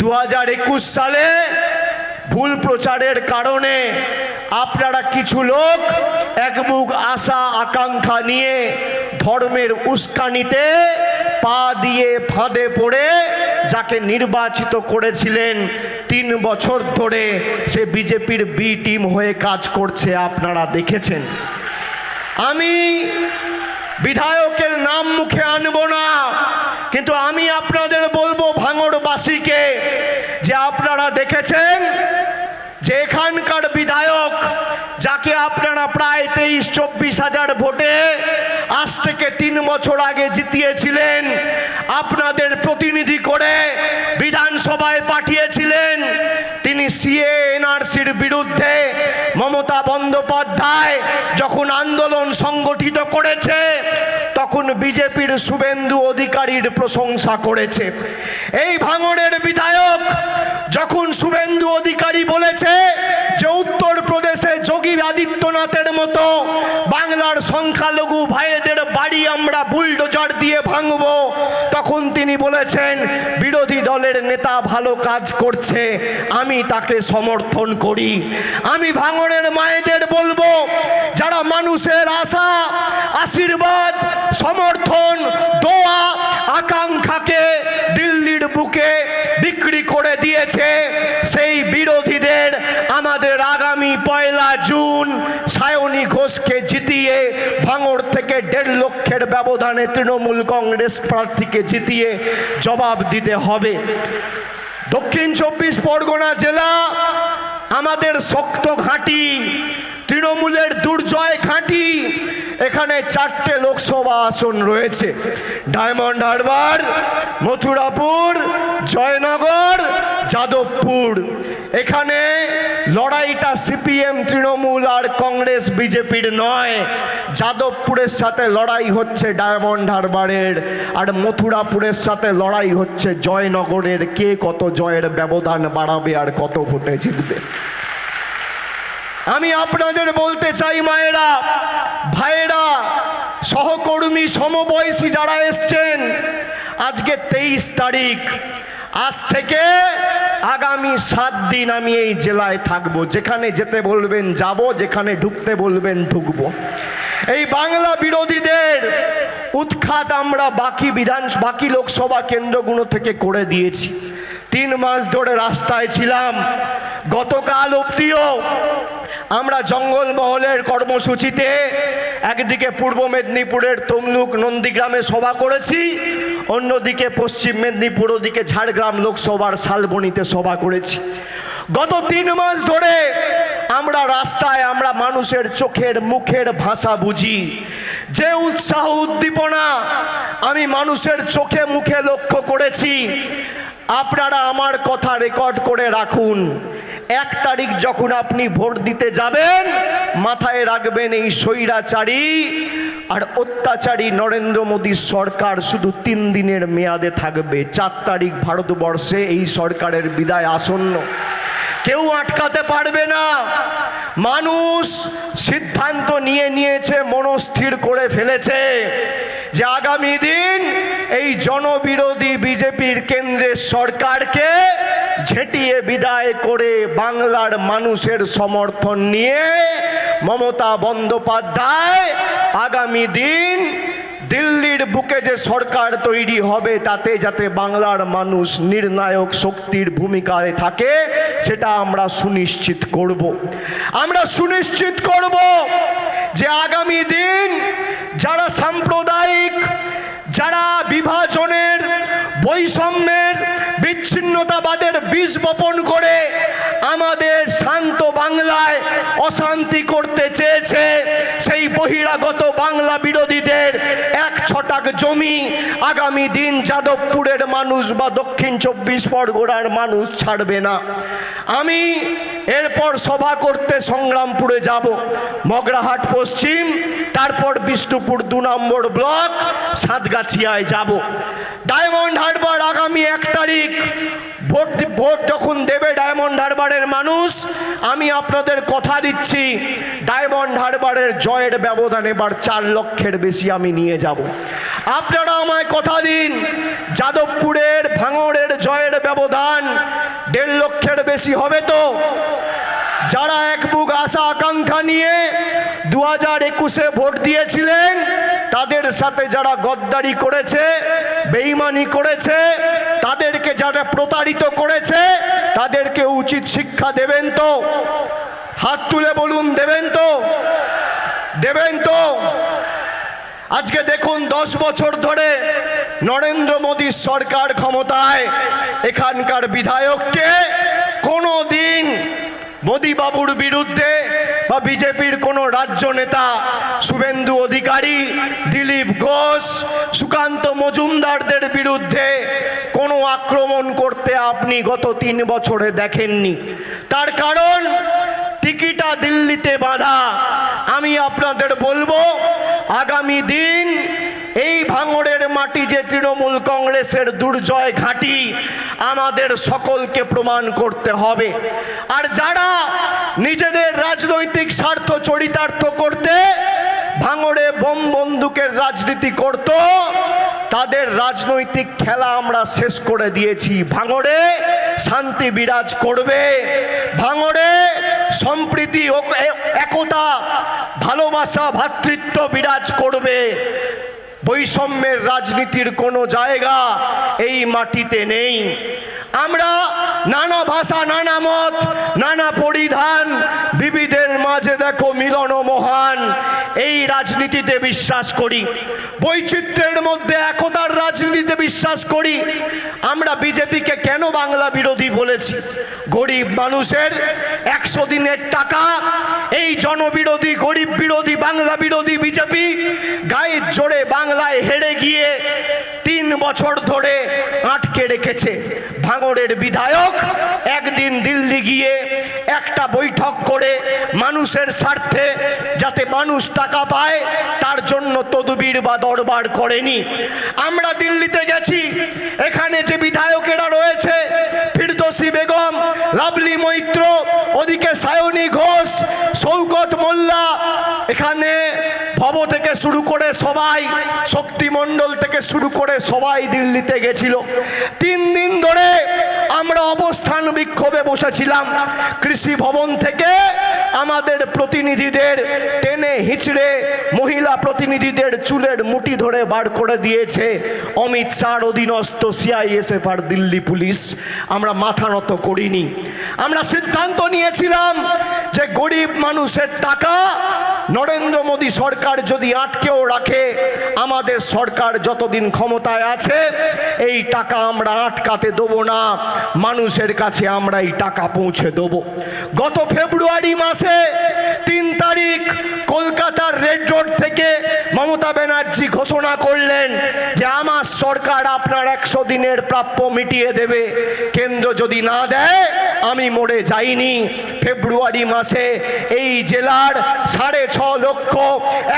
2021 সালে ভুল প্রচারের কারণে আপনারা কিছু লোক একমুখ আশা আকাঙ্ক্ষা নিয়ে ধর্মের উস্কানিতে পা দিয়ে ফাঁদে পড়ে যাকে নির্বাচিত করেছিলেন 3 বছর ধরে সে বিজেপির বি টিম হয়ে কাজ করছে, আপনারা দেখেছেন। আমি বিধায়কের নাম মুখে আনব না, কিন্তু আমি আপনাদের বলবো ভাঙড়বাসীকে যে আপনারা দেখেছেন যে এখানকার বিধায়ক যাকে আপনারা প্রায় 23-24 হাজার ভোটে আজ থেকে 3 বছর আগে জিতিয়েছিলেন, আপনাদের প্রতিনিধি করে বিধানসভায় পাঠিয়েছিলেন, তিনি সিএ এনআরসির বিরুদ্ধে মমতা বন্দ্যোপাধ্যায় যখন আন্দোলন সংগঠিত করেছে তখন বিজেপির শুভেন্দু অধিকারীর প্রশংসা করেছে। এই ভাঙড়ের বিধায়ক যখন শুভেন্দু অধিকারী বলেছে যে উত্তরপ্রদেশে যোগী আদিত্যনাথের মতো বাংলার সংখ্যালঘু ভাইদের বাড়ি আমরা বুলডোজার দিয়ে ভাঙব, তখন তিনি বলেছেন বিরোধী দলের নেতা ভালো কাজ করছে, আমি তাকে সমর্থন করি। আমি ভাঙড়ের মায়েদের বলবো, যারা মানুষের আশা আশীর্বাদ সমর্থন দোয়া আকাঙ্ক্ষাকে দিল্লির বুকে বিক্রি করে দিয়েছে, সেই বিরোধীদের আমাদের আগামী 1 জুন সায়নী ঘোষকে জিতিয়ে ভাঙড় থেকে 1.5 লক্ষের ব্যবধানে তৃণমূল কংগ্রেস প্রার্থীকে জিতিয়ে জবাব দিতে হবে। দক্ষিণ 24 পরগনা জেলা আমাদের শক্ত ঘাঁটি, তৃণমূলের দুর্জয় ঘাঁটি। এখানে 4টে লোকসভা আসন রয়েছে, ডায়মন্ড হারবার, মথুরাপুর, জয়নগর, যাদবপুর। এখানে লড়াইটা সিপিএম তৃণমূল আর কংগ্রেস বিজেপির নয়, যাদবপুরের সাথে লড়াই হচ্ছে ডায়মন্ড হারবারের, আর মথুরাপুরের সাথে লড়াই হচ্ছে জয়নগরের। কে কত জয়ের ব্যবধান বাড়াবে আর কত ভোটে জিতবে। আমি আপনাদের বলতে চাই মায়েরা ভাইয়েরা সহকর্মী সমবয়সী যারা এসছেন, আজকে 23 তারিখ, আজ থেকে আগামী 7 দিন আমি এই জেলায় থাকবো। যেখানে যেতে বলবেন যাব, যেখানে ঢুকতে বলবেন ঢুকবো। এই বাংলা বিরোধীদের উৎখাত আমরা বাকি লোকসভা কেন্দ্রগুলো থেকে করে দিয়েছি। 3 মাস ধরে রাস্তায় ছিলাম। গতকাল অবধিও আমরা জঙ্গলমহলের কর্মসূচিতে একদিকে পূর্ব মেদিনীপুরের তমলুক নন্দীগ্রামে সভা করেছি, অন্যদিকে পশ্চিম মেদিনীপুর ওদিকে ঝাড়গ্রাম লোকসভার শালবনীতে সভা করেছি। গত 3 মাস ধরে আমরা রাস্তায়, আমরা মানুষের চোখের মুখের ভাষা বুঝি। যে উৎসাহ উদ্দীপনা আমি মানুষের চোখে মুখে লক্ষ্য করেছি, আপনারা আমার কথা রেকর্ড করে রাখুন। 1 তারিখ যখন আপনি ভোট দিতে যাবেন, মাথায় রাখবেন এই স্বৈরাচারী আর অত্যাচারী নরেন্দ্র মোদীর সরকার শুধু 3 দিনের মেয়াদে থাকবে। 4 তারিখ ভারতবর্ষে এই সরকারের বিদায় আসন্ন, কেউ আটকাতে পারবে না। মানুষ সিদ্ধান্ত নিয়েছে, মনস্থির করে ফেলেছে যে আগামী দিন এই জনবিরোধী বিজেপির কেন্দ্রের সরকারকে ঝেঁটিয়ে বিদায় করে বাংলার মানুষের সমর্থন নিয়ে মমতা বন্দ্যোপাধ্যায় আগামী দিন দিল্লির বুকে যে সরকার তৈরি হবে তাতে যাতে বাংলার মানুষ নির্ণায়ক শক্তির ভূমিকায় থাকে, সেটা আমরা সুনিশ্চিত করব। আমরা সুনিশ্চিত করব যে আগামী দিন যারা সাম্প্রদায়িক, যারা বিভাজনের, বৈষম্যের, বিচ্ছিন্নতাবাদের বীজ বপন করে আমাদের শান্ত বাংলায় অশান্তি করতে চেয়েছে, সেই বহিরাগত বাংলা বিরোধীদের 1 ছটাক জমি আগামী দিন যাদবপুরের মানুষ বা দক্ষিণ 24 পরগনার মানুষ ছাড়বে না। আমি এরপর সভা করতে সংগ্রামপুরে যাব, মগরাহাট পশ্চিম, তারপর বিষ্ণুপুর 2 নম্বর ব্লক, সাতগাছিয়ায় যাব। ডায়মন্ড হারবার আগামী 1 তারিখ ভোট যখন দেবে ডায়মন্ড হারবারের মানুষ, আমি আপনাদের কথা দিচ্ছি ডায়মন্ড হারবারের জয়ের ব্যবধান এবার 4 লক্ষের বেশি আমি নিয়ে যাব। আপনারা আমায় কথা দিন, যাদবপুরের ভাঙড়ের জয়ের ব্যবধান 1.5 লক্ষের বেশি হবে তো? যারা এক বুক আশা আকাঙ্ক্ষা নিয়ে 2021-এ ভোট দিয়েছিলেন, তাদের সাথে যারা গদ্দারি করেছে, বেঈমানি করেছে, তাদেরকে যারা প্রতারিত করেছে, তাদেরকে উচিত শিক্ষা দেবেন তো? হাত তুলে বলুন, দেবেন তো? দেবেন তো? আজকে দেখুন 10 বছর ধরে নরেন্দ্র মোদীর সরকার ক্ষমতায়, এখানকার বিধায়ককে কোনো দিন মোদী বাবুর বিরুদ্ধে বা বিজেপির কোনো রাজ্য নেতা শুভেন্দু অধিকারী, দিলীপ ঘোষ, সুকান্ত মজুমদারদের বিরুদ্ধে কোনো আক্রমণ করতে আপনি গত 3 বছরে দেখেননি। তার কারণ টিকিটা দিল্লিতে বাঁধা। আমি আপনাদের বলবো, আগামী দিন এই ভাঙড়ের মাটি যে তৃণমূল কংগ্রেসের দুর্জয় ঘাঁটি, আমাদের সকলকে প্রমাণ করতে হবে। আর যারা নিজেদের রাজনৈতিক স্বার্থ চরিতার্থ করতে ভাঙড়ে বোম বন্দুকের রাজনীতি করত, তাদের রাজনৈতিক খেলা আমরা শেষ করে দিয়েছি। ভাঙড়ে শান্তি বিরাজ করবে, ভাঙড়ে সম্প্রীতি, একতা, ভালোবাসা, ভ্রাতৃত্ব বিরাজ করবে। বৈষম্যের রাজনীতির কোনো জায়গা এই মাটিতে নেই। আমরা নানা ভাষা, নানা মত, নানা পরিধান, বিবিধের মাঝে দেখো মিলন মহান, এই রাজনীতিতে বিশ্বাস করি। বৈচিত্র্যের মধ্যে একতার রাজনীতিতে বিশ্বাস করি। আমরা বিজেপিকে কেন বাংলা বিরোধী বলেছি? গরিব মানুষের 100 দিনের টাকা এই জনবিরোধী, গরিব বিরোধী, বাংলা বিরোধী বিজেপি গায়ের জোরে বাংলায় হেরে গিয়ে 3 বছর ধরে আটকে রেখেছে। ভাঙড়ের বিধায়ক একদিন দিল্লি গিয়ে একটা বৈঠক করে মানুষের স্বার্থে যাতে মানুষ টাকা পায় তার জন্য তদবির বা দরবার করেনি। আমরা দিল্লিতে গেছি, এখানে যে বিধায়কেরা রয়েছে, ফিরদৌসী বেগম, লাভলি মৈত্র, ওদিকে সায়নী ঘোষ, শৌকত মোল্লা, এখানে ভব থেকে শুরু করে সবাই, শক্তিমণ্ডল থেকে শুরু করে সবাই দিল্লিতে গেছিল। 3 দিন ধরে আমরা অবস্থান বিক্ষোভে বসেছিলাম। কৃষি ভবন থেকে আমাদের প্রতিনিধিদের টেনে হিচড়ে মহিলা প্রতিনিধিদের চুলের মুঠি ধরে বার করে দিয়েছে অমিত শাহর অধীনস্থ সিআইএসএফ আর দিল্লি পুলিশ। আমরা মাথা নত করিনি। আমরা সিদ্ধান্ত নিয়েছিলাম যে গরিব মানুষের টাকা নরেন্দ্র মোদী সরকার যদি আটকেও রাখে, আমাদের সরকার যতদিন ক্ষমতায় আছে এই টাকা আমরা আটকাতে দেবো না, মানুষের কাছে আমরা এই টাকা পৌঁছে দেবো। গত ফেব্রুয়ারি মাসে 3 তারিখ কলকাতার রেড রোড থেকে মমতা ব্যানার্জি ঘোষণা করলেন যে আমার সরকার আপনার 100 দিনের প্রাপ্য মিটিয়ে দেবে, কেন্দ্র যদি না দেয় আমি মরে যাইনি। ফেব্রুয়ারি মাসে এই জেলার 6.5 লক্ষ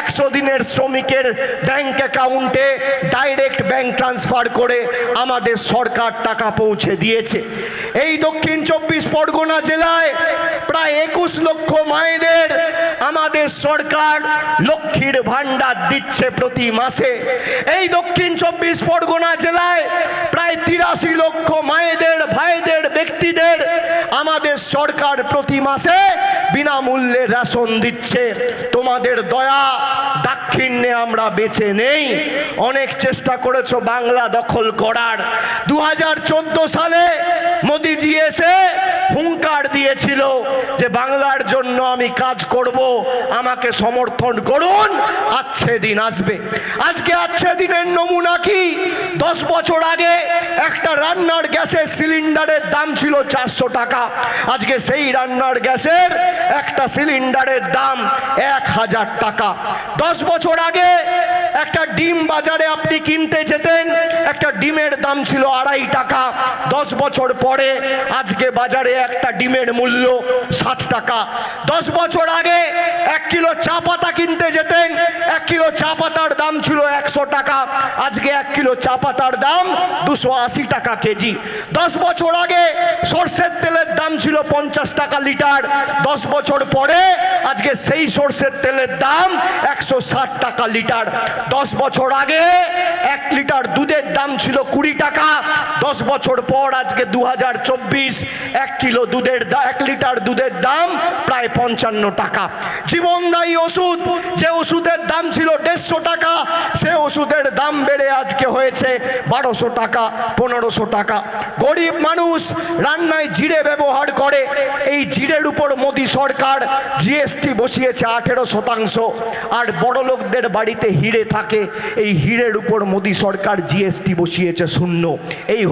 100 দিনের শ্রমিকের ব্যাংক অ্যাকাউন্টে ডাইরেক্ট ব্যাংক ট্রান্সফার করে আমাদের সরকার টাকা পৌঁছে দিয়েছে। এই দক্ষিণ 24 পরগনা জেলায় প্রায় 21 লক্ষ মায়েদের আমাদের সরকার লক্ষ্মীর ভান্ডার দিচ্ছে প্রতি মাসে। এই দক্ষিণ 24 পরগনা জেলায় প্রায় 83 লক্ষ মায়েদের, ভাইদের, ব্যক্তিদের আমাদের সরকার প্রতি মাসে বিনামূল্যে রেশন দিচ্ছে। তোমাদের দয়া দাক্ষিণ্যে আমরা বেঁচে নেই। অনেক চেষ্টা করেছো বাংলা দখল করার। 2014 সালে মোদিজি এসে হুঙ্কার দিয়েছিল যে বাংলার জন্য আমি কাজ করব, আমাকে সমর্থন করুন, আচ্ছে দিন আসবে। আজকে আচ্ছে দিনের নমুনা কি? 10 বছর আগে একটা রান্নার গ্যাসের সিলিন্ডারের দাম ছিল 400 টাকা, আজকে সেই রান্নার গ্যাসের একটা সিলিন্ডারের দাম 1000 টাকা। 10 বছর আগে একটা ডিম বাজারে আপনি কিনতে যেতেন, একটা ডিমের দাম ছিল 2.5 টাকা। 10 বছর পরে আজকে বাজারে একটা ডিমের মূল্য 7 টাকা। 10 বছর আগে 1 কিলো চা পাতা কিনতে যেতেন, 1 কিলো চা পাতার দাম ছিল 100 টাকা, আজকে 1 কিলো চা পাতার দাম 280 টাকা কেজি। 10 বছর আগে সরষের তেলের দাম ছিল 50 টাকা লিটার, 10 বছর পরে আজকে সেই সরষের তেলের দাম 160 টাকা লিটার। 10 বছর আগে 1 লিটার দুধের দাম ছিল 20 টাকা, 10 বছর পর আজকে 2024 1 কিলো দুধের 1 লিটার দুধের দাম প্রায় 55 টাকা। জীবনদায়ী ওষুধ, যে ওষুধের দাম ছিল 150 টাকা, সে ওষুধের দাম বেড়ে আজকে হয়েছে 1200 টাকা, 1500 টাকা। গরিব মানুষ রান্নায় জিরে ব্যবহার করে, এই জিরের উপর মোদি সরকার জিএসটি বসিয়েছে 18%। আর বড় লোকদের বাড়িতে হিরে থাকে, এই হিরের উপর মোদি সরকার জিএসটি বসিয়েছে 0। এই